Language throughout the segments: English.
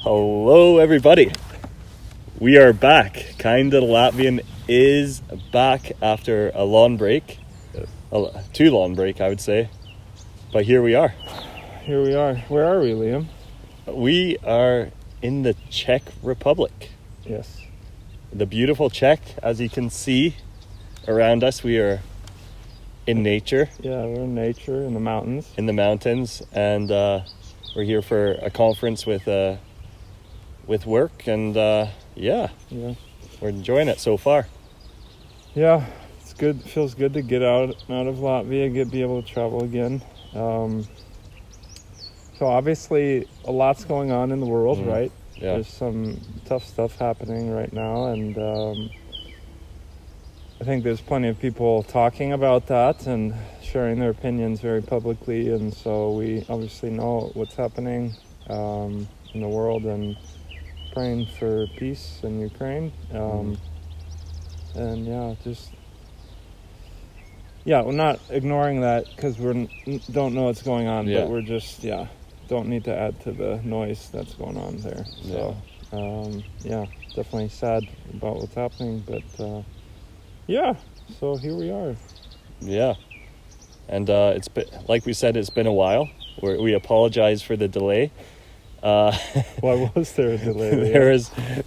Hello, everybody. We are back. Kinda Latvian is back after a long break. Too long break, I would say. But here we are. Here we are. Where are we, Liam? We are in the Czech Republic. Yes. The beautiful Czech, as you can see around us, we are in nature. Yeah, we're in nature, in the mountains. In the mountains, and we're here for a conference with work, and yeah, we're enjoying it so far. Yeah, it's good. It feels good to get out of Latvia, be able to travel again. So obviously, a lot's going on in the world, right? Yeah. There's some tough stuff happening right now, and I think there's plenty of people talking about that and sharing their opinions very publicly, and so we obviously know what's happening in the world and praying for peace in Ukraine. And we're not ignoring that because we don't know what's going on, but we're just, don't need to add to the noise that's going on there. So, definitely sad about what's happening, but so here we are. Yeah. And it's been, like we said, it's been a while. We apologize for the delay. Why was there a delay?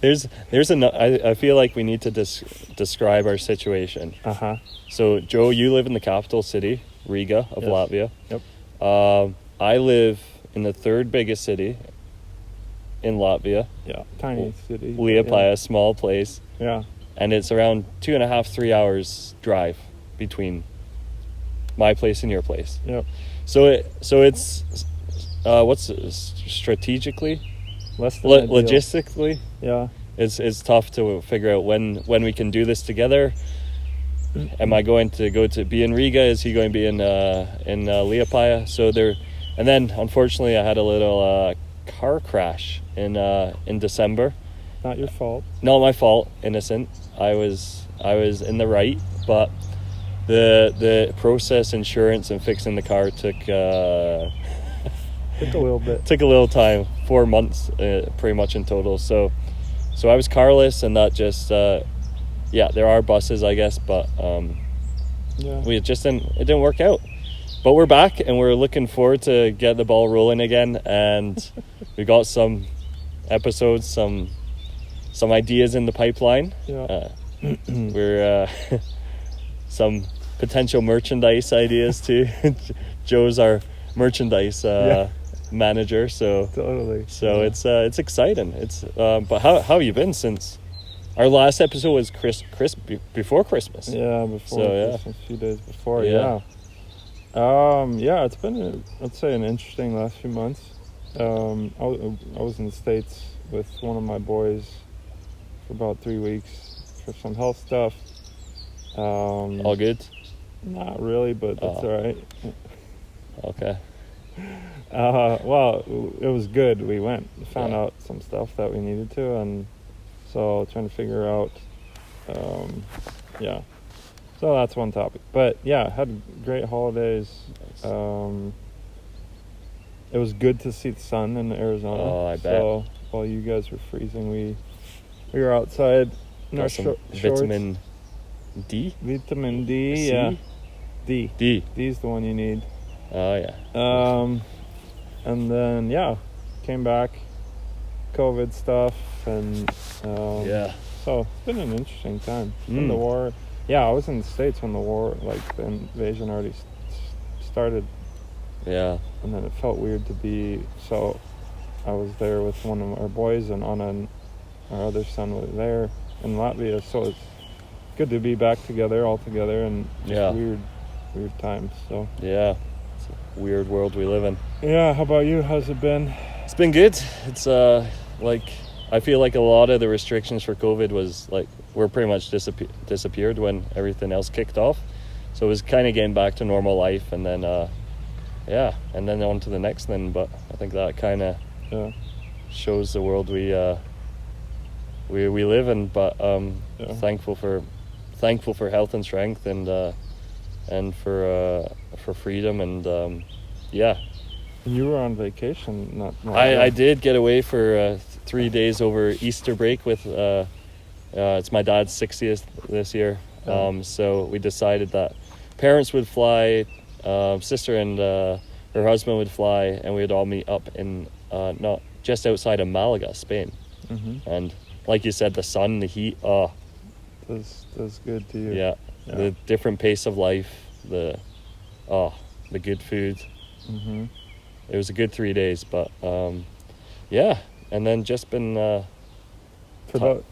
I feel like we need to describe our situation. So Joe, you live in the capital city, Riga of Latvia. Yep. I live in the third biggest city in Latvia. Yeah, tiny city. Liepāja, small place. Yeah. And it's around 2.5-3 hours drive between my place and your place. Yep. So it's what's strategically, less than logistically. Yeah. It's tough to figure out when we can do this together. Am I going to be in Riga? Is he going to be in Liepāja? And then unfortunately I had a little car crash in December. Not your fault. Not my fault. Innocent. I was in the right, but the process, insurance, and fixing the car took a little bit. Took a little time. 4 months, pretty much in total. So I was carless, and that just there are buses, I guess, but it didn't work out. But we're back, and we're looking forward to get the ball rolling again. And we got some episodes, some ideas in the pipeline. Yeah. We're some potential merchandise ideas too. Joe's our merchandise manager, so totally. So it's exciting. It's but how have you been since our last episode was before Christmas? Yeah, before Christmas, a few days before. Yeah. It's been I'd say an interesting last few months. I was in the States with one of my boys for about 3 weeks for some health stuff. All good? Not really, but that's all right. Okay. Well, it was good. We found out some stuff that we needed to, and so trying to figure out, So that's one topic. But had great holidays. It was good to see the sun in Arizona. Oh, I bet. So while you guys were freezing, we were outside in our shorts. Vitamin D? Vitamin D, C? yeah. D. D's the one you need. Oh, yeah. And then, came back, COVID stuff, and so it's been an interesting time. When the war, I was in the States when the war, the invasion already started. Yeah. And then it felt weird to be, so I was there with one of our boys, and our other son was there in Latvia, so it's good to be back all together, and just weird times. So it's a weird world we live in. Yeah, how about you? How's it been? It's been good. It's I feel like a lot of the restrictions for COVID were pretty much disappeared when everything else kicked off. So it was kind of getting back to normal life, and then and then on to the next thing. But I think that kind of shows the world we live in. But thankful for health and strength, and for freedom, and And you were on vacation, not I did get away for 3 days over Easter break with it's my dad's 60th this year. So we decided that parents would fly, sister and her husband would fly, and we'd all meet up in not just outside of Malaga, Spain. And like you said, the sun, the heat, that's good to you. Yeah, the different pace of life, the good food. It was a good 3 days, but and then just been by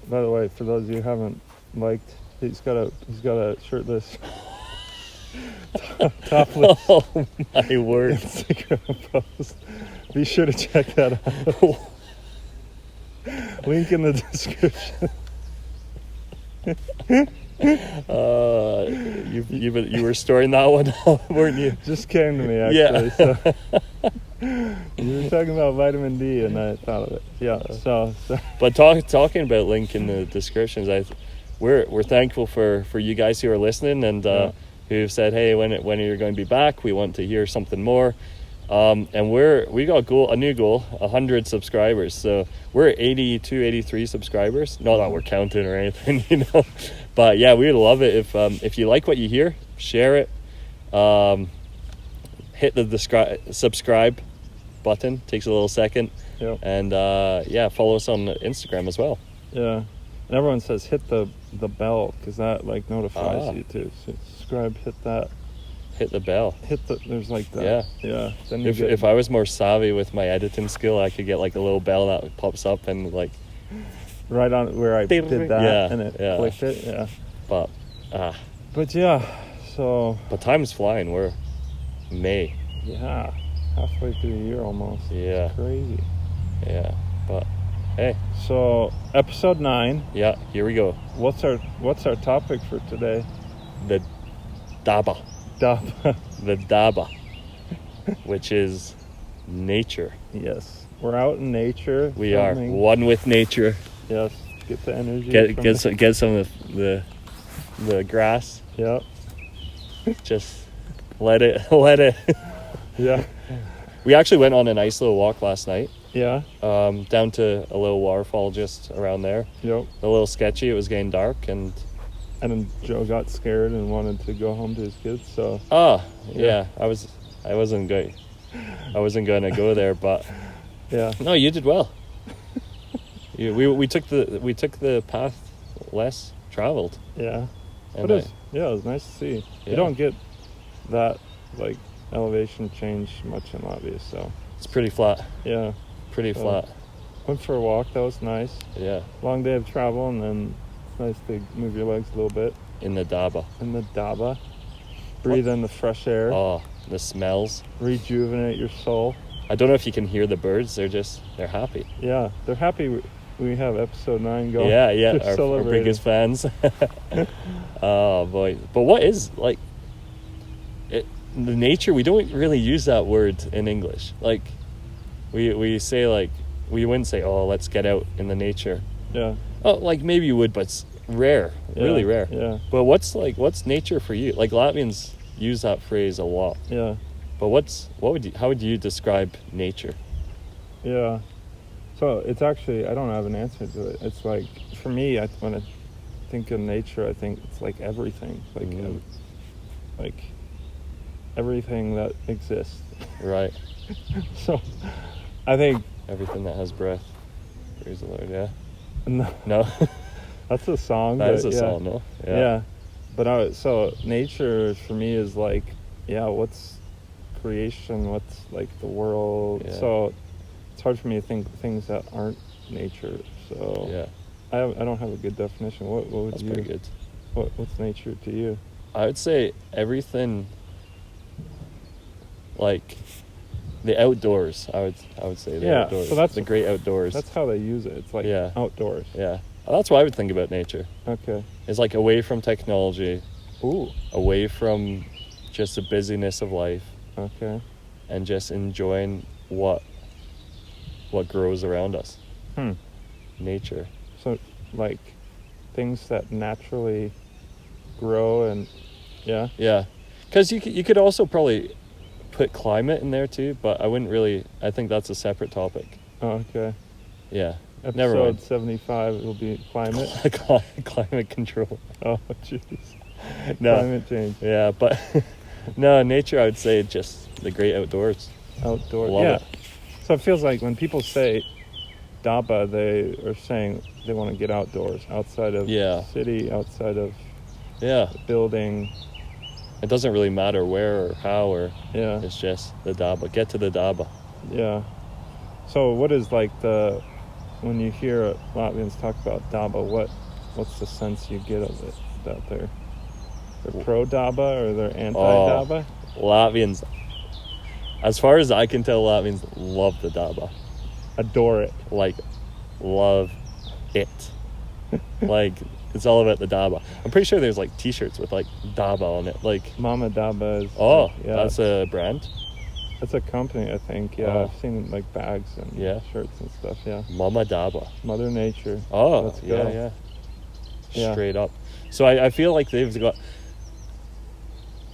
the way, for those of you who haven't liked, he's got a shirtless topless oh my word Instagram post. Be sure to check that out. Link in the description. You were storing that one out, weren't you? Just came to me actually. So. You were talking about vitamin D, and I thought of it. Yeah. So. But talking about link in the descriptions, we're thankful for you guys who are listening and who've said, hey, when are you going to be back? We want to hear something more. And we got a new goal, 100 subscribers. So we're at 82, 83 subscribers. Not that we're counting or anything, But yeah, we'd love it if you like what you hear, share it. Hit the subscribe button. Takes a little second. Yep. And follow us on Instagram as well. Yeah. And everyone says hit the bell, because that notifies you too. So subscribe, hit that. Hit the bell. There's like that. Yeah. Then if I was more savvy with my editing skill, I could get like a little bell that pops up and like right on where I did that, and it clicked it. Yeah. But yeah. So. But time's flying. We're May. Yeah. Halfway through the year almost. Yeah. It's crazy. Yeah. But hey. So episode 9. Yeah. Here we go. What's our topic for today? The Daba. Daba. The Daba, which is nature. Yes, we're out in nature. We are one with nature. Yes, get the energy. Get some of the grass. Yep. Just let it. Yeah. We actually went on a nice little walk last night. Yeah. Down to a little waterfall just around there. Yep. A little sketchy. It was getting dark and then Joe got scared and wanted to go home to his kids. So. Yeah. I wasn't going to go there, but. Yeah. No, you did well. We took the path less traveled. Yeah. But it was nice to see. Yeah. You don't get that elevation change much in Latvia, so. It's pretty flat. Yeah. Pretty flat. Went for a walk. That was nice. Yeah. Long day of travel, and then. Nice to move your legs a little bit. In the Daba. Breathe in the fresh air. Oh, the smells. Rejuvenate your soul. I don't know if you can hear the birds. They're happy. Yeah, they're happy we have episode 9 going. Yeah, our biggest fans. Oh, boy. But what is, the nature, we don't really use that word in English. Like, we say, we wouldn't say, oh, let's get out in the nature. Yeah. Oh, maybe you would, but it's rare, really rare. Yeah. But what's nature for you? Latvians use that phrase a lot. Yeah. But how would you describe nature? Yeah. So it's actually, I don't have an answer to it. It's for me, when I think of nature, I think it's everything, everything that exists. Right. So, I think everything that has breath. Praise the Lord. Yeah. No. That's a song. That is a song, no? Yeah. But so nature for me is what's creation, what's the world. Yeah. So it's hard for me to think things that aren't nature. So yeah. I don't have a good definition. What would That's you? Pretty good. What's nature to you? I would say everything. The outdoors, I would say the outdoors. So that's the great outdoors. That's how they use it. It's outdoors. Yeah, that's what I would think about nature. Okay. It's away from technology. Ooh. Away from just the busyness of life. Okay. And just enjoying what grows around us. Nature. So, things that naturally grow and yeah. Yeah, because you could also probably put climate in there too, but I think that's a separate topic. Oh, okay. Yeah, Never mind. Episode 75 will be climate. Climate control. Oh, jeez. No. Climate change. Yeah, but no, nature, I would say just the great outdoors. Outdoors. Love yeah. it. So it feels like when people say Daba, they are saying they want to get outdoors, outside of the city, outside of the building. It doesn't really matter where or how, or yeah, it's just the Daba. Get to the Daba. Yeah. So what is like when you hear Latvians talk about Daba, what's the sense you get of it out there? They're pro Daba or they're anti Daba? Latvians, as far as I can tell, Latvians love the Daba. Adore it. Like, love it. Like, it's all about the Daba. I'm pretty sure there's like t-shirts with like Daba on it. Like Mama Daba is... that's a brand? That's a company, I think. Yeah, I've seen like bags and shirts and stuff, yeah. Mama Daba. Mother Nature. Oh, let's go. Yeah. Straight up. So I feel like they've got...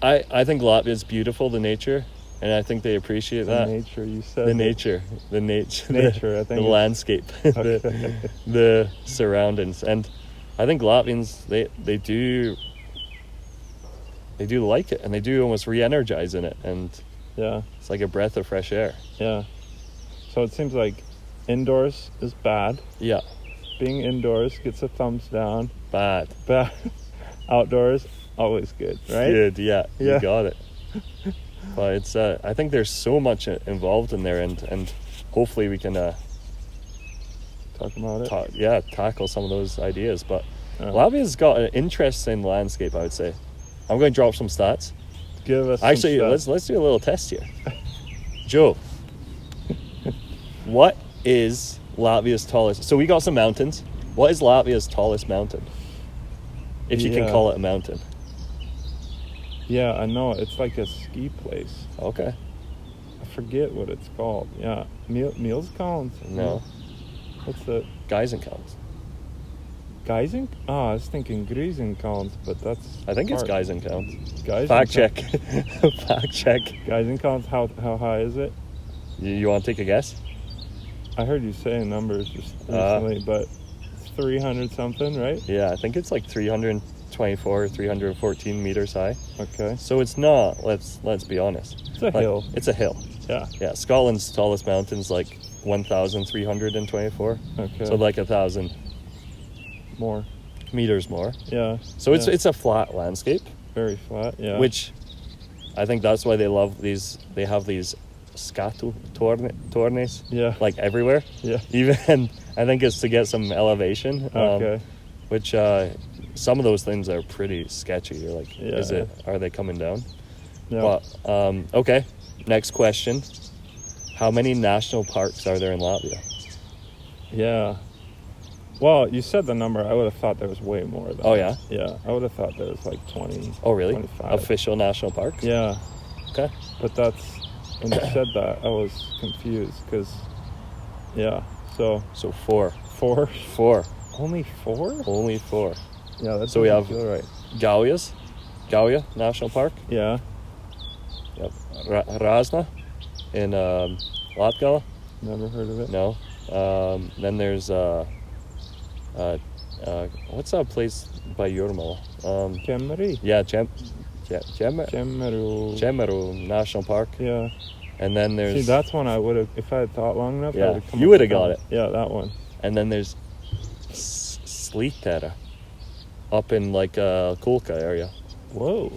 I think Latvia's beautiful, the nature. And I think they appreciate that. Nature, you said. Nature, I think. The landscape, the surroundings, and I think Latvians they do like it, and they do almost re-energize in it, and it's like a breath of fresh air. Yeah. So it seems like indoors is bad. Yeah. Being indoors gets a thumbs down. Bad. Outdoors always good, right? Good. Yeah. You got it. But it's I think there's so much involved in there, and hopefully we can talk about it. Tackle some of those ideas. But Latvia's got an interesting landscape, I would say. I'm going to drop some stats. Give us actually some stats. Let's do a little test here. Joe, what is Latvia's tallest? So we got some mountains. What is Latvia's tallest mountain? If you can call it a mountain. Yeah, I know. It's like a ski place. Okay. I forget what it's called. Yeah. Milskalns? No. What's the... Geisenkalns. Geising? Oh, I was thinking Griesenkalns, but that's... I think it's Geisenkalns. Fact check. Fact check. Geisenkalns, how high is it? You want to take a guess? I heard you saying numbers just recently, but it's 300 something, right? Yeah, I think it's like 324, 314 meters high. Okay. So it's not, let's be honest. It's a hill. It's a hill. Yeah. Yeah, Scotland's tallest mountain's like 1,324. Okay. So like 1,000 more meters more. Yeah. So it's a flat landscape. Very flat, yeah. Which I think that's why they love these. They have these scatu tornes. Yeah. Like everywhere. Yeah. Even I think it's to get some elevation. Okay. Which some of those things are pretty sketchy. You're like, are they coming down? Yeah. But okay. Next question. How many national parks are there in Latvia? Yeah. Well, you said the number. I would have thought there was way more than Oh, yeah? Yeah. I would have thought there was like 20. Oh, really? 25. Official national parks? Yeah. Okay. But that's, when you said that, I was confused because, so 4. 4? 4. Only 4? Only 4. Yeah, that's so we have right. Gauja National Park. Yeah. Yep. Razna in Latgala. Never heard of it. No. Then there's what's that place by Jurmala? Kemeri. Yeah, Chemeru. Chemeru National Park. Yeah. And then there's... See, that's one I would have, if I had thought long enough, yeah, you would have got it. Yeah, that one. And then there's Slitera up in like Kulka area. Whoa.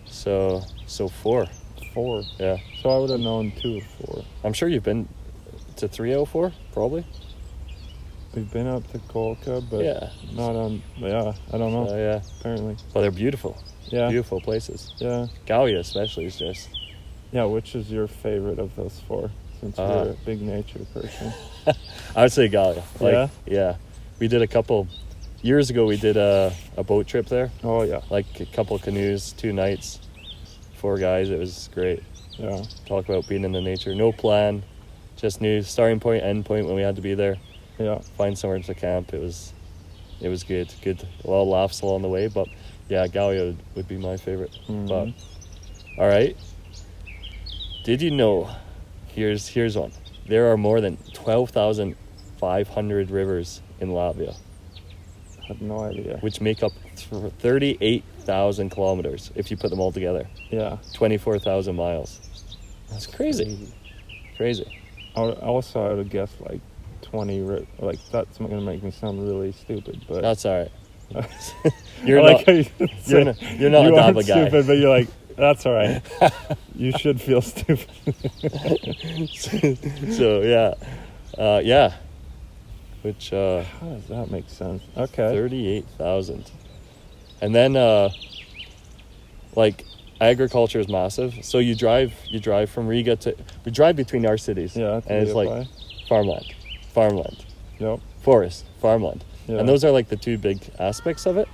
So 4. 4. Yeah. So I would have known 2 or 4. I'm sure you've been to 304, probably. We've been up to Kolka, but not on... Yeah, I don't know. Yeah. Apparently. But they're beautiful. Yeah. Beautiful places. Yeah. Gauja especially is just... Yeah, which is your favorite of those 4? Since you're a big nature person. I would say Gauja. Yeah? Yeah. We did a couple... Years ago, we did a boat trip there. Oh, yeah. Like a couple canoes, 2 nights, 4 guys. It was great. Yeah. Talk about being in the nature. No plan. Just knew starting point, end point when we had to be there. Yeah. Find somewhere to camp. It was good. Good. A lot of laughs along the way. But yeah, Gauja would be my favorite. Mm-hmm. But all right. Did you know? Here's one. There are more than 12,000 500 rivers in Latvia, I have no idea. which make up 38,000 kilometers if you put them all together. Yeah. 24,000 miles. That's crazy. Crazy. I would have guessed like 20. Like that's going to make me sound really stupid, but That's all right. You're not a Daba guy. Stupid, but you're like, that's all right. You should feel stupid. So yeah. Which how does that make sense? Okay. 38,000. And then like agriculture is massive. So you drive from Riga we drive between our cities. Yeah. And it's like farmland. Yep. Forest, farmland. Yeah. And those are like the two big aspects of it.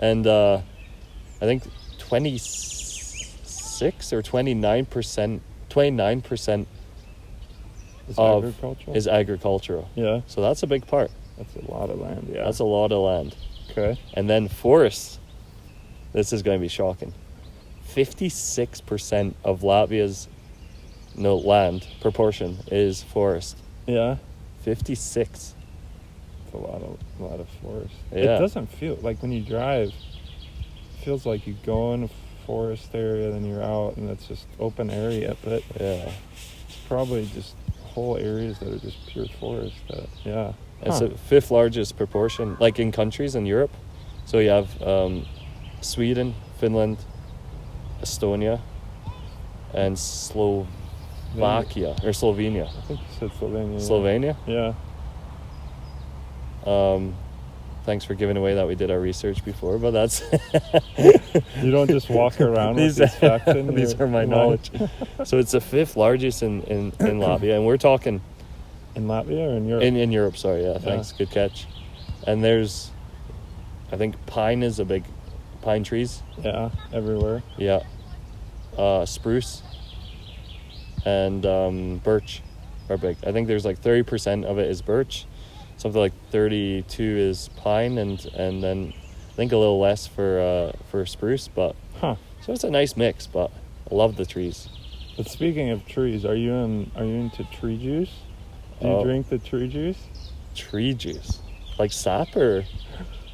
And I think 26 or 29% is agricultural. Yeah. So that's a big part. That's a lot of land. Yeah. That's a lot of land. Okay. And then forests. This is going to be shocking. 56% of Latvia's land proportion is forest. Yeah. 56. It's a lot of forest. Yeah. It doesn't feel like when you drive. It feels like you go in a forest area, then you're out, and it's just open area. But Yeah. it's probably just whole areas that are just pure forest. Yeah. It's the fifth largest proportion, like in countries in Europe. So you have Sweden, Finland, Estonia, and Slovenia. I think you said Slovenia. Slovenia? Yeah. Thanks for giving away that we did our research before, but that's... You don't just walk around with these facts in These are my knowledge. So it's the fifth largest in Latvia, and we're talking... In Latvia or in Europe? In Europe, sorry, yeah, thanks, good catch. And there's, I think pine trees. Yeah, everywhere. Yeah. Spruce and birch are big. I think there's like 30% of it is birch, something like 32 is pine, and then I think a little less for spruce. But so it's a nice mix. But I love the trees. But speaking of trees, are you into tree juice? Do you drink the tree juice? Tree juice, like sap or?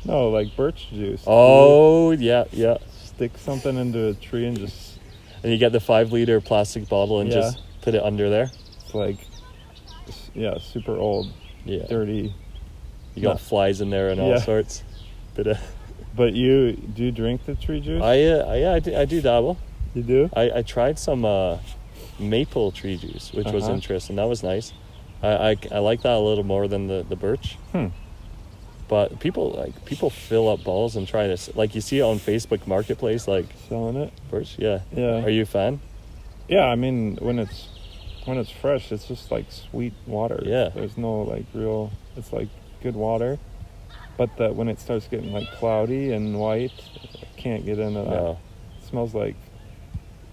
No, like birch juice. Oh yeah. Stick something into a tree and just. And you get the 5-liter plastic bottle and just put it under there. It's like, super old, dirty. You got flies in there and all sorts. But do you drink the tree juice? I do dabble. You do? I tried some maple tree juice, which was interesting. That was nice. I like that a little more than the birch. But people fill up balls and try to, like, you see it on Facebook Marketplace, like selling it. Birch, yeah. Yeah. Are you a fan? Yeah, I mean when it's fresh, it's just like sweet water. Yeah. There's no like real. It's like good water, but that when it starts getting like cloudy and white, I can't get into that. No. It smells like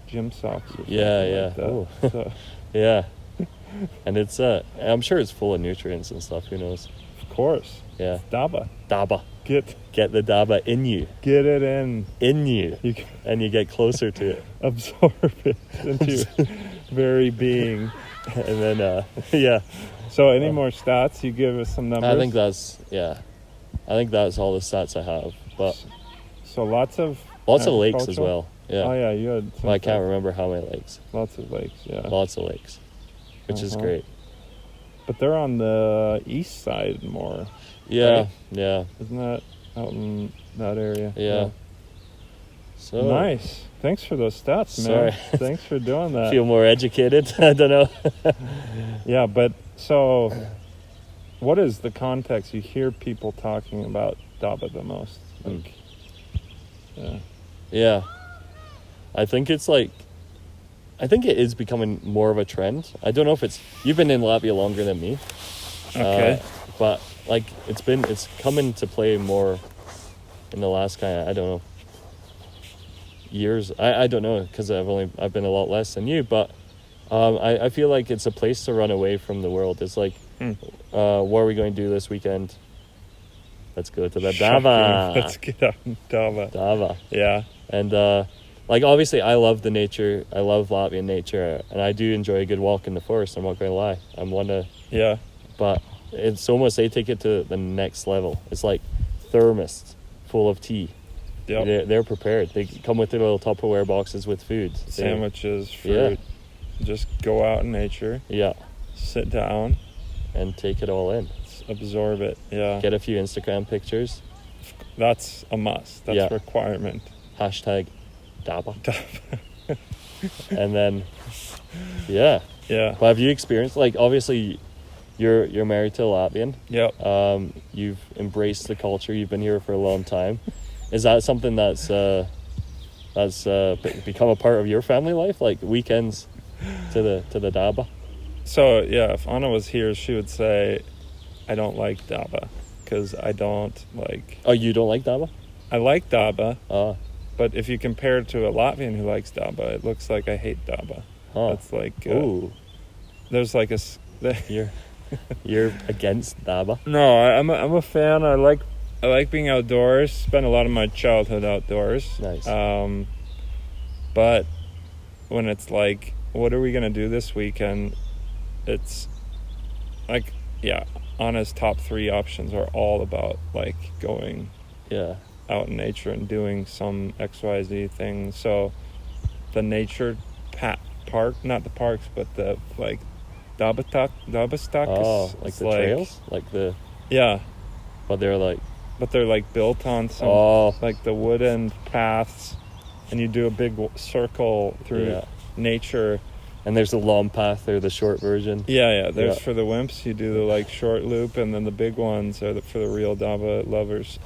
gym socks. Or something Yeah. Like that. So. Yeah. And it's I'm sure it's full of nutrients and stuff. Who knows? Of course. Yeah. Daba. Get the Daba in you. Get it in you can and you get closer to it. Absorb it into your very being. And then So any more stats? You give us some numbers. I think that's all the stats I have. But so lots of lakes as well. Yeah. Oh yeah, you had. Well, I can't remember how many lakes. Lots of lakes. Yeah. Lots of lakes, which is great. But they're on the east side more. Yeah, right? yeah. Isn't that out in that area? Yeah. So nice. Thanks for those stats, man. Sorry. Thanks for doing that. Feel more educated. I don't know. Yeah, but so what is the context? You hear people talking about Daba the most. Like, Yeah. I think it is becoming more of a trend. I don't know if you've been in Latvia longer than me. Okay. But like it's come into play more in the last I don't know, years. I don't know, because I've been a lot less than you, but I feel like it's a place to run away from the world. It's like what are we going to do this weekend? Let's go to the Daba. Let's get out in Daba. Yeah. And like obviously I love the nature. I love Latvian nature, and I do enjoy a good walk in the forest. I'm not going to lie. I'm one to. Yeah. But it's almost, they take it to the next level. It's like thermos full of tea. Yep. They're prepared. They come with their little Tupperware boxes with food. Sandwiches, fruit. Yeah. Just go out in nature. Yeah. Sit down. And take it all in. Absorb it. Yeah. Get a few Instagram pictures. That's a must. That's a requirement. Hashtag Daba. And then, yeah. Yeah. But have you experienced, like, obviously you're married to a Latvian. Yep. You've embraced the culture. You've been here for a long time. Is that something that's become a part of your family life, like weekends to the Daba? So yeah, if Anna was here, she would say, I don't like Daba because I don't like. Oh, you don't like Daba? I like Daba. But if you compare it to a Latvian who likes Daba, it looks like I hate Daba. It's like, there's like you're against Daba? No, I'm a fan. I like being outdoors. Spent a lot of my childhood outdoors. Nice. But when it's like, what are we gonna do this weekend? It's like, Anna's top 3 options are all about like going out in nature and doing some XYZ thing. So the nature park, not the parks, but the like Daba Stak. Oh, like the trails? Like the... Yeah. But they're like built on some like the wooden paths, and you do a big circle through nature. And there's the long path or the short version. Yeah. There's for the wimps, you do the like short loop, and then the big ones are for the real Daba lovers.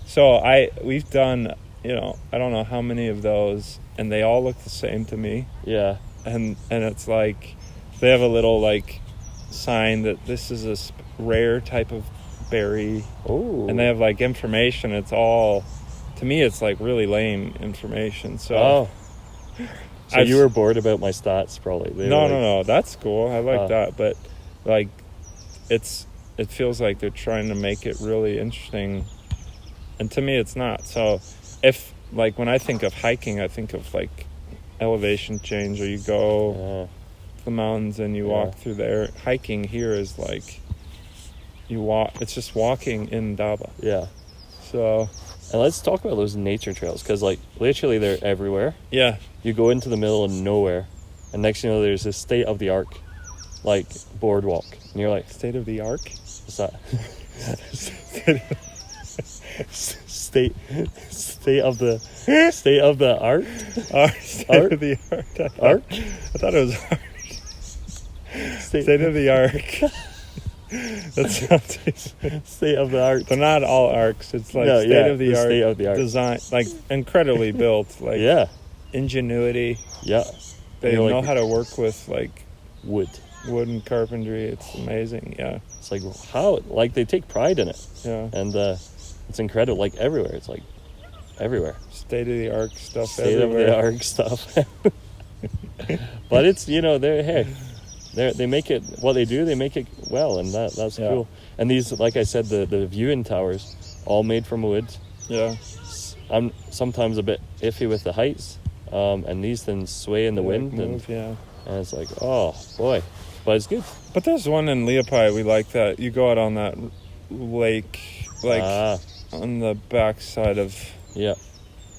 So we've done, I don't know how many of those, and they all look the same to me. Yeah. And it's like they have a little like sign that this is a rare type of berry. Oh. And they have like information. It's all, to me, it's like really lame information. So. So you were bored about my stats, probably. No. That's cool. I like that, but like, it feels like they're trying to make it really interesting, and to me, it's not. So, if like when I think of hiking, I think of like elevation change, or you go to the mountains and you walk through there. Hiking here is like you walk. It's just walking in Daba. Yeah. So. And let's talk about those nature trails, because like literally they're everywhere. Yeah. You go into the middle of nowhere, and next thing you know, there's this state-of-the-art like boardwalk, and you're like, state-of-the-art? What's that? state of the art? State of the art. Arc? I thought it was art. State of the arc. That sounds state of the art. They're not all arcs. It's like state of the art design, like incredibly built, like ingenuity. Yeah, they know how to work with like wood and carpentry. It's amazing. Yeah, it's like how like they take pride in it. Yeah, and it's incredible. Like everywhere, it's like everywhere. State of the art stuff. State of the art stuff. But it's they make it, what they do, they make it well, and that's cool. And these, like I said, the viewing towers, all made from wood. Yeah. I'm sometimes a bit iffy with the heights, and these things sway in the wind. Move, and it's like, oh, boy. But it's good. But there's one in Liepaja, we like that. You go out on that lake, like on the backside of... Yeah.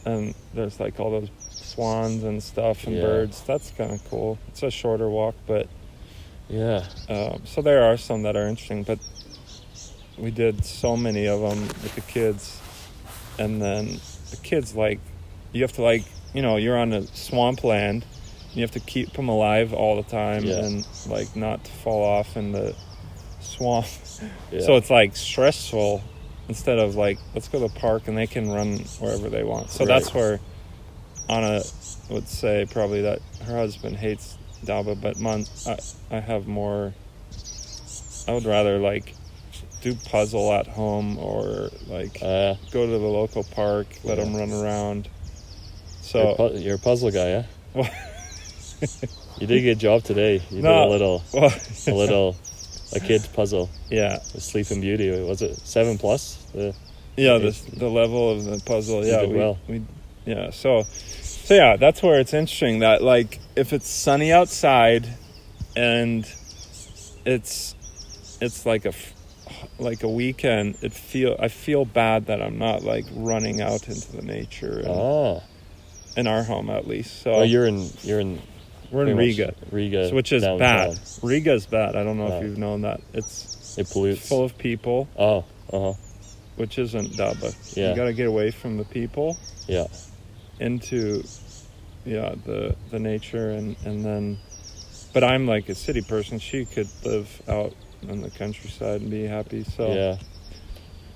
And there's like all those swans and stuff and birds. That's kind of cool. It's a shorter walk, but... Yeah. So there are some that are interesting, but we did so many of them with the kids, and then the kids, like, you have to, like, you're on a swampland, and you have to keep them alive all the time and like not fall off in the swamp. So it's like stressful instead of like, let's go to the park and they can run wherever they want. So that's where Anna would say probably that her husband hates Daba, but I have more. I would rather like do puzzle at home, or like go to the local park, let them run around. So you're a puzzle guy, yeah? Well, you did a good job today. You did a kid's puzzle. Yeah, the Sleeping Beauty. Was it 7+? The level of the puzzle. Yeah, So yeah, that's where it's interesting that like if it's sunny outside and it's it's like a weekend. I feel bad that I'm not like running out into the nature. In our home, at least. So you're in. We're in Riga, which is downtown. bad. Riga is bad. I don't know if you've known that. It pollutes. Full of people. Which isn't Daba. Yeah. You got to get away from the people. Yeah. Into, the nature and then, but I'm like a city person. She could live out on the countryside and be happy. So yeah,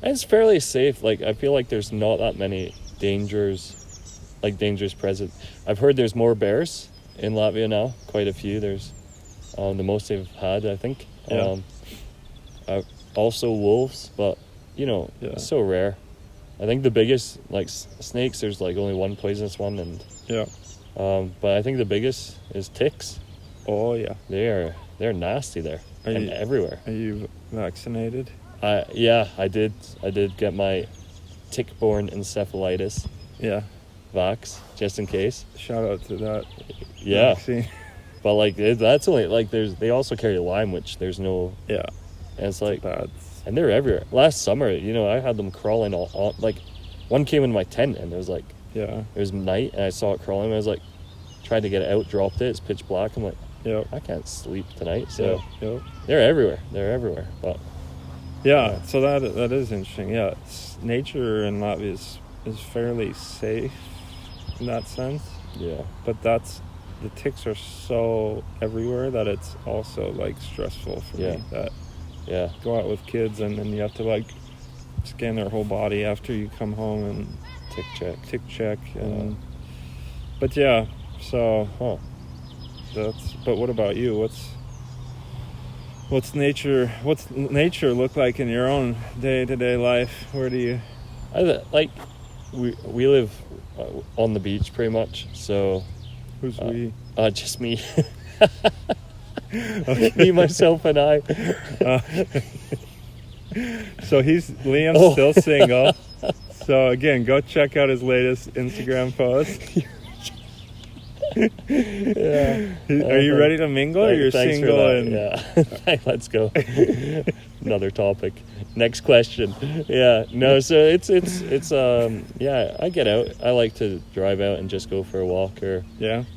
and it's fairly safe. Like I feel like there's not that many dangers present. I've heard there's more bears in Latvia now. Quite a few. There's the most they've had, I think. Yeah. Also wolves, but it's so rare. I think the biggest, like snakes, there's like only one poisonous one, and but I think the biggest is ticks. Oh yeah, they're nasty there and everywhere. Are you vaccinated? I did get my tick-borne encephalitis. Yeah. Vax, just in case. Shout out to that. Yeah. Vaccine. But like that's only like they also carry Lyme, which there's no. Yeah. And it's like bad. And they're everywhere. Last summer, I had them crawling all like, one came in my tent and it was like, it was night and I saw it crawling. I was like, tried to get it out, dropped it. It's pitch black. I'm like, I can't sleep tonight. So they're everywhere. But so that is interesting. Yeah, nature in Latvia is fairly safe in that sense. Yeah, but the ticks are so everywhere that it's also like stressful for me. That go out with kids and then you have to like scan their whole body after you come home and tick check and but so but what about you? What's nature look like in your own day-to-day life? Where do you we live on the beach pretty much, so who's we? Just me. Okay. Me, myself, and I. So Liam's still single. So again, go check out his latest Instagram post. Are you ready to mingle, or you're single? Yeah. Let's go. Another topic. Next question. So it's I get out. I like to drive out and just go for a walk or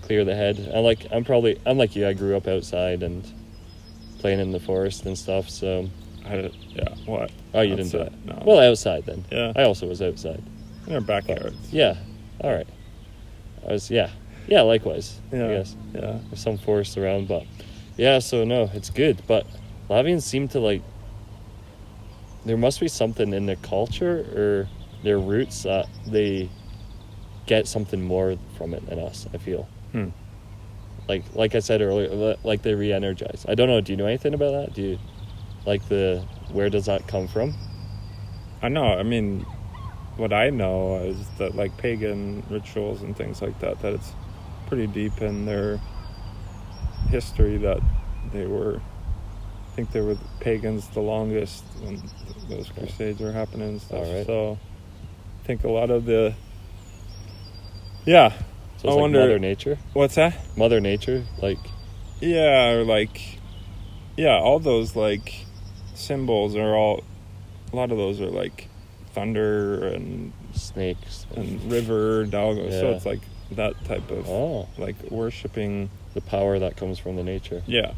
clear the head. I'm like you. I grew up outside and playing in the forest and stuff. So what? Oh, you didn't do that? No. Well, outside then. Yeah. I also was outside. In our backyards. Yeah. All right. I was likewise. Yeah. I guess. Yeah. There's some forest around, but so no, it's good. But Latvians seem to like. There must be something in their culture or their roots that they get something more from it than us, I feel. Like I said earlier, like they re-energize. I don't know. Do you know anything about that? Do you where does that come from? I know. I mean, what I know is that like pagan rituals and things like that it's pretty deep in their history that they were. I think they were pagans the longest when those crusades were happening and stuff. Right. So I think a lot of the So it's like Mother Nature. What's that? Mother Nature, like. Yeah, or like. Yeah, all those like symbols are all. A lot of those are like thunder and snakes and river, doggo. Yeah. So it's like that type of like worshiping the power that comes from the nature. Yeah.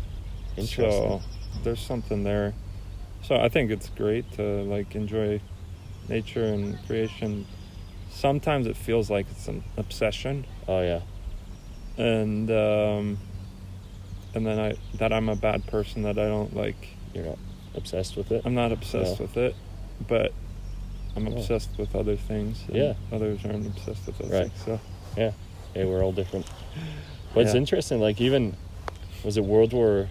Interesting. So there's something there. So I think it's great to like enjoy nature and creation. Sometimes it feels like it's an obsession. Oh yeah. And then I'm a bad person, that I don't like. You're not obsessed with it? I'm not obsessed with it, but I'm obsessed with other things. And others aren't obsessed with those things. So yeah, we're all different. But it's interesting. Like even was it World War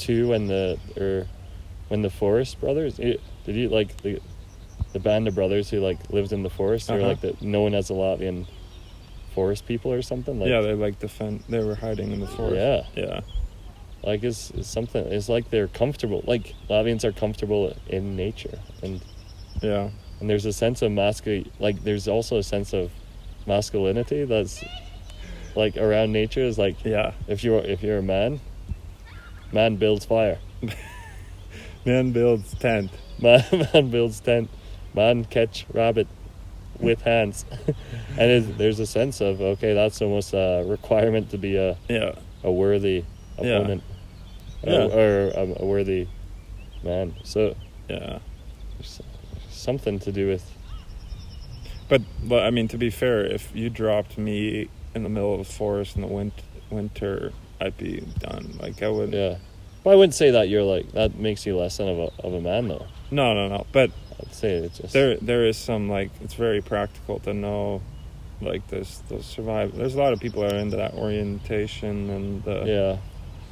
II when the Forest Brothers? Did you like the band of brothers who like lived in the forest? They were like known as the Latvian forest people or something. Like, they like they were hiding in the forest. Yeah. Like it's something. It's like they're comfortable. Like Latvians are comfortable in nature, and there's a sense of like there's also a sense of masculinity that's like around nature. Is like if you're a man builds fire. Man builds tent. Man builds tent. Man catch rabbit with hands. And there's a sense of, okay, that's almost a requirement to be a worthy opponent. Or a worthy man. So yeah, there's something to do with. But I mean, to be fair, if you dropped me in the middle of the forest in the winter, I'd be done. Like I would. Yeah, but I wouldn't say that you're like that makes you less than of a man though. No. But I'd say it's just there is some, like, it's very practical to know, like, those survival. There's a lot of people that are into that orientation and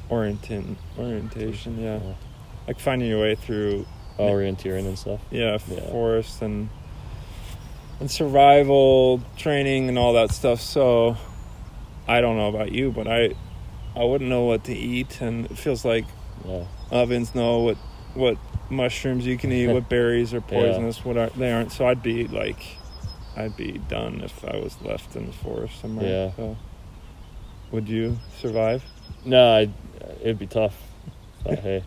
orientation. Yeah, like finding your way through orienteering and stuff. Yeah, forest and survival training and all that stuff. So I don't know about you, but I wouldn't know what to eat, and it feels like Latvians know what mushrooms you can eat, what berries are poisonous, what they aren't. So I'd be done if I was left in the forest somewhere. Yeah. So, would you survive? No, it'd be tough. But hey,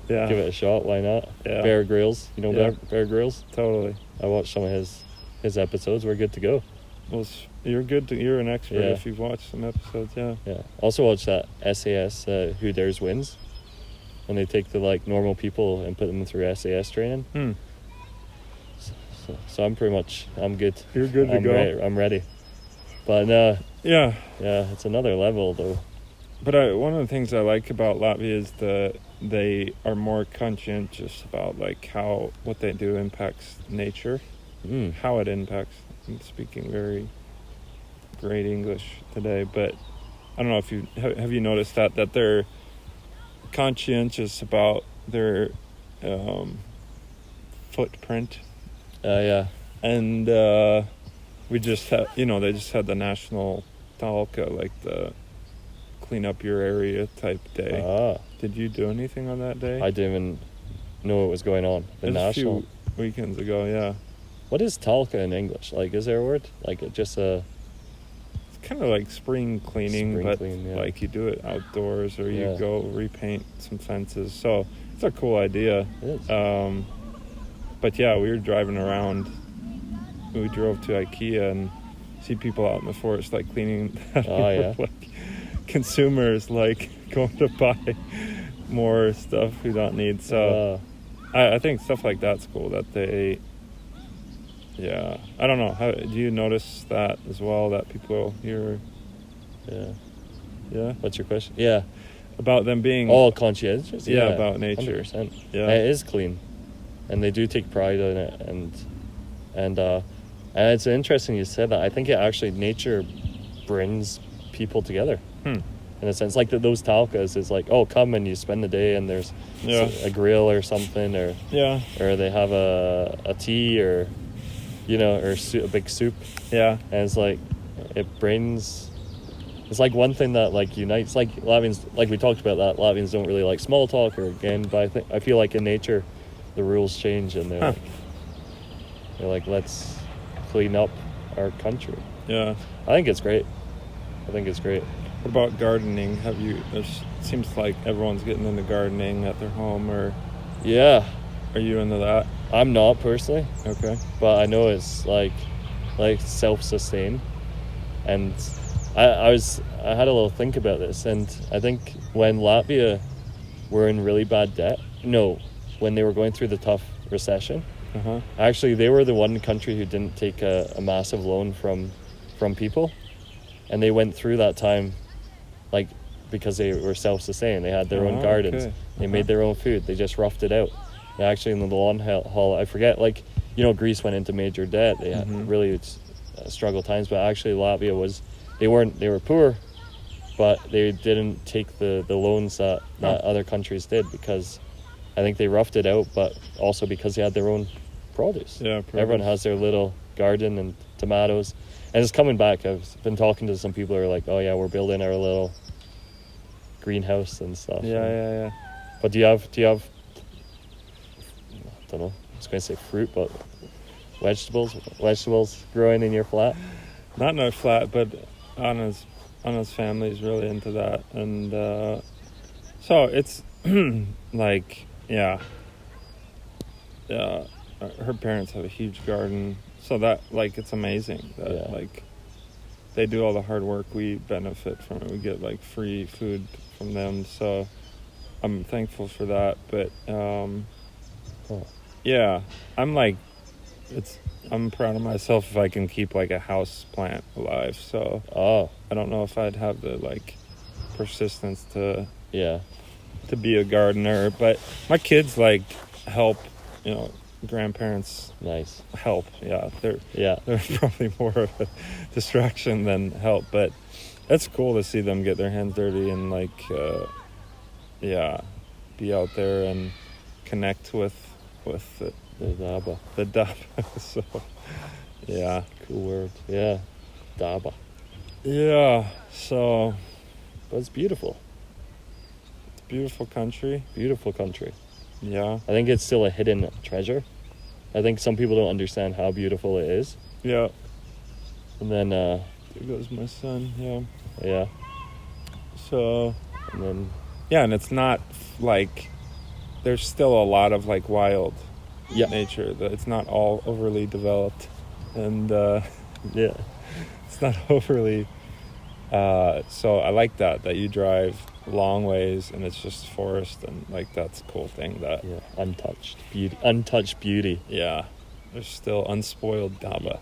give it a shot. Why not? Yeah. Bear Grylls, Bear Grylls. Totally. I watched some of his episodes. We're good to go. Well, you're an expert if you've watched some episodes. Yeah. Also watched that SAS Who Dares Wins, when they take the like normal people and put them through SAS training. So I'm good. You're good to go. I'm ready. But it's another level though. But one of the things I like about Latvia is they are more conscientious about like what they do impacts nature, how it impacts. I'm speaking very great English today, but I don't know if have you noticed that they're conscientious about their footprint. And we just had, they just had the national thorugh, like the clean up your area type day. Did you do anything on that day? I didn't even know what was going on. The national. A few weekends ago, yeah. What is thorugh in English? Like, is there a word? Like, just a... It's kind of like spring cleaning, like you do it outdoors, or you go repaint some fences. So it's a cool idea. It is. But yeah, we were driving around. We drove to IKEA and see people out in the forest, like cleaning that. Like consumers, like going to buy more stuff we don't need. So I think stuff like that's cool that they... Yeah, I don't know. Do you notice that as well, that people here... Yeah? What's your question? Yeah. About them being... all conscientious? Yeah, about nature. 100%. Yeah. It is clean. And they do take pride in it. And it's interesting you said that. I think nature brings people together. In a sense, like those talkas is like, come and you spend the day and there's a grill or something, or they have a tea or a big soup. Yeah. And it's like it's like one thing that like unites, like Latvians, like we talked about that Latvians don't really like small talk but I feel like in nature the rules change and they're like let's clean up our country. Yeah. I think it's great. What about gardening? It seems like everyone's getting into gardening at their home, or... Yeah. Are you into that? I'm not personally. Okay. But I know it's like self-sustained. And I had a little think about this, and I think when Latvia were in really bad debt, when they were going through the tough recession, actually they were the one country who didn't take a massive loan from people. And they went through that time, like, because they were self-sustained. They had their own gardens. Okay. They made their own food. They just roughed it out. They actually, in the long haul, I forget, like, Greece went into major debt. They had really struggle times. But actually, Latvia they were poor, but they didn't take the loans that other countries did, because I think they roughed it out, but also because they had their own produce. Yeah, everyone has their little garden and tomatoes. And it's coming back. I've been talking to some people who are like, we're building our little greenhouse and stuff. Yeah. But do you have I don't know, I was going to say fruit, but vegetables growing in your flat? Not in our flat, but Anna's family is really into that. And so it's like, her parents have a huge garden, so that like it's amazing that like they do all the hard work. We benefit from it. We get like free food from them, so I'm thankful for that. But yeah, I'm like, I'm proud of myself if I can keep like a house plant alive. So I don't know if I'd have the like persistence to be a gardener, but my kids like help, grandparents help. They're probably more of a distraction than help, but that's cool to see them get their hands dirty and like be out there and connect with the Daba. So cool word. Daba. So but it's beautiful. Beautiful country. I think it's still a hidden treasure. I think some people don't understand how beautiful it is. Yeah. And then there goes my son. Yeah. So and then and it's not like there's still a lot of like wild nature. That it's not all overly developed, and it's not overly so I like that you drive long ways and it's just forest, and like that's a cool thing that untouched beauty. There's still unspoiled Daba.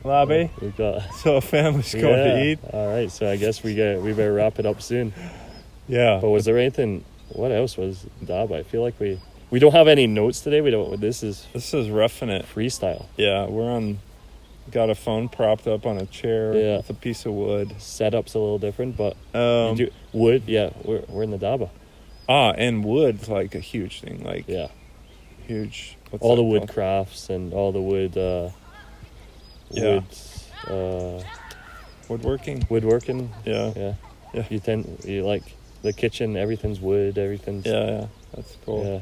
Lobby. We've got so family's going to eat. All right, so I guess we better wrap it up soon. But was there anything? What else was Daba? I feel like we don't have any notes today. This is roughing it freestyle. Got a phone propped up on a chair with a piece of wood. Setup's a little different, but wood. We're in the Daba. And wood's like a huge thing. Like huge. All the wood crafts and all the wood. Woodworking. Yeah. You like the kitchen. Everything's wood. Everything's. That's cool.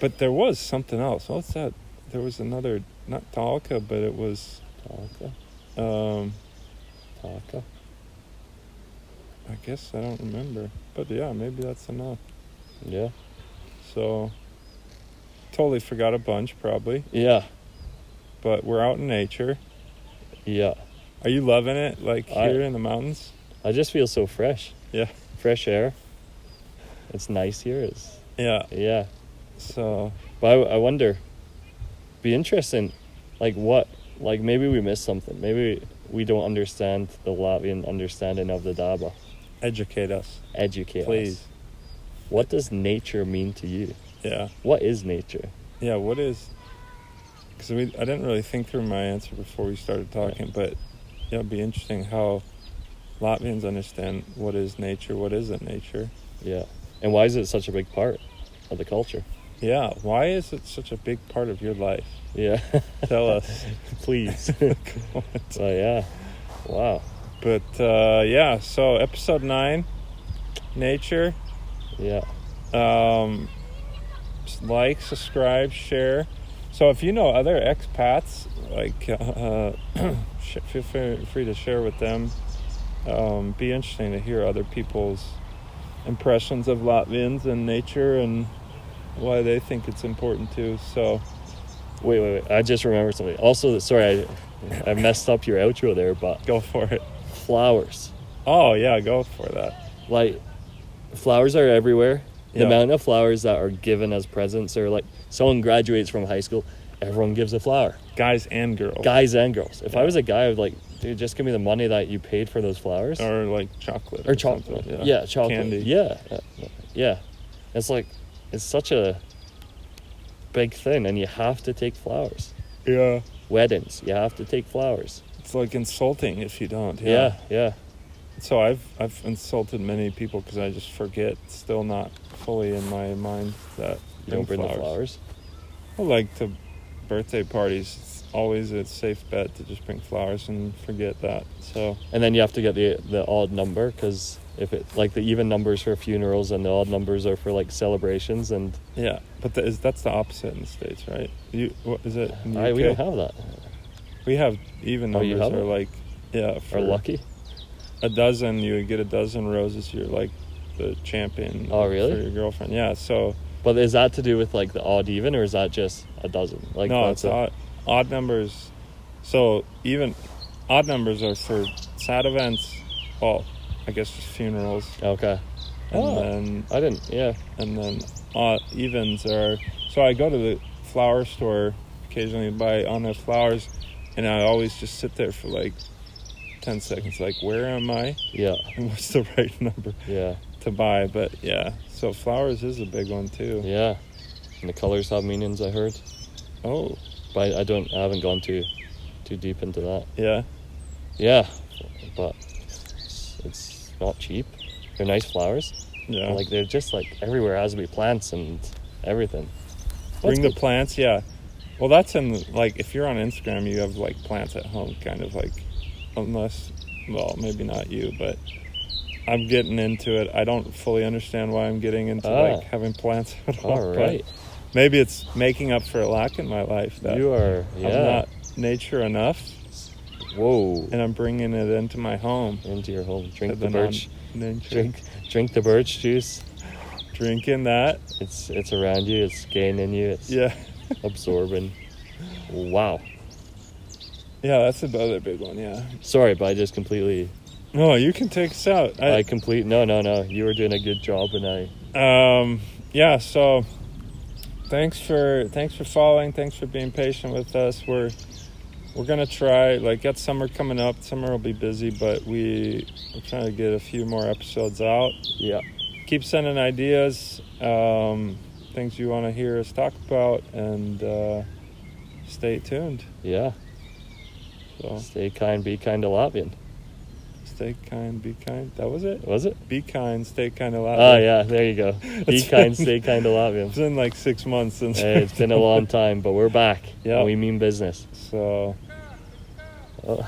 But there was something else. What's that? There was another, not Talca, but it was. Talca. I guess I don't remember, but maybe that's enough. So totally forgot a bunch probably. But we're out in nature. Are you loving it, like here in the mountains? I just feel so fresh. Fresh air. It's nice here. So but I wonder, be interesting, like what, like maybe we missed something. Maybe we don't understand the Latvian understanding of the Daba. Educate us, please. What does nature mean to you? What is nature? What is, because I didn't really think through my answer before we started talking, but it'd be interesting how Latvians understand what is nature, what isn't nature. And why is it such a big part of the culture? Why is it such a big part of your life? Tell us. Please. Wow. But, so episode 9, nature. Like, subscribe, share. So if you know other expats, like, feel free to share with them. Be interesting to hear other people's impressions of Latvians and nature and why they think it's important too. So wait, I just remembered something. Also, sorry, I messed up your outro there, but go for it. Flowers. Go for that. Like, flowers are everywhere. The amount of flowers that are given as presents, or like someone graduates from high school, everyone gives a flower. Guys and girls. If I was a guy, I would like, dude, just give me the money that you paid for those flowers. Or like chocolate. Or chocolate. Chocolate. Candy. It's like, it's such a big thing, and you have to take flowers. Weddings, you have to take flowers. It's like insulting if you don't. So I've insulted many people because I just forget, still not fully in my mind that you don't bring the flowers. I like to birthday parties. It's always a safe bet to just bring flowers and forget that. So and then you have to get the odd number, because if it like the even numbers for funerals and the odd numbers are for like celebrations and but that's the opposite in the States, right? What is it? In the UK? We don't have that. We have even numbers are like are lucky. A dozen, you would get a dozen roses. You're like the champion. Oh, really? For your girlfriend, yeah. So. But is that to do with like the odd even, or is that just a dozen? Like no, it's odd numbers. So even odd numbers are for sad events. Well, I guess just funerals. Okay. And then I didn't. Yeah. And then evens are. So I go to the flower store occasionally to buy honest flowers, and I always just sit there for like 10 seconds. Like, where am I? Yeah. And what's the right number? Yeah. To buy, but yeah. So flowers is a big one too. Yeah. And the colors have meanings, I heard. Oh. But I haven't gone too deep into that. Yeah. Yeah. But it's not cheap. They're nice flowers. Yeah. Like they're just like everywhere has to be plants and everything. Bring the plants, yeah. Well, that's in like if you're on Instagram, you have like plants at home, kind of like, unless, well, maybe not you, but I'm getting into it. I don't fully understand why I'm getting into like having plants at all. All right. Maybe it's making up for a lack in my life that you are. Yeah. I'm not nature enough. Whoa. And I'm bringing it into my home. Into your home. Drink the birch. Drink the birch juice. Drinking that. It's around you. It's gaining you. It's absorbing. Wow. Yeah, that's another big one. Yeah. Sorry, but I just completely. No, you can take us out. No. You were doing a good job, and I. Yeah. So, thanks for following. Thanks for being patient with us. We're gonna try. Like, got summer coming up. Summer will be busy, but we're trying to get a few more episodes out. Yeah. Keep sending ideas, things you want to hear us talk about, and stay tuned. Yeah. So stay kind, be kind to Latvian. Stay kind, be kind. That was it? Was it? Be kind, stay kind to Latvian. Oh, yeah, there you go. Be kind, stay kind to Latvian. It's been like 6 months since. Hey, it's been a long time, but we're back. Yeah. And we mean business. So. All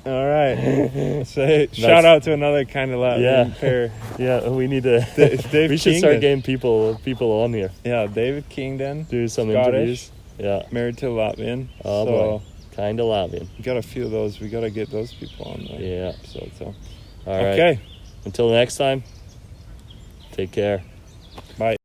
right. Shout out to another kind of Latvian pair. Yeah, we need to. Dave we should start getting people on here. Yeah, David Kingdon. Do some Scottish, interviews. Yeah. Married to a Latvian. Oh, boy. Kind of Latvian. We got a few of those. We got to get those people on the episode. So. All right. Okay. Until next time, take care. Bye.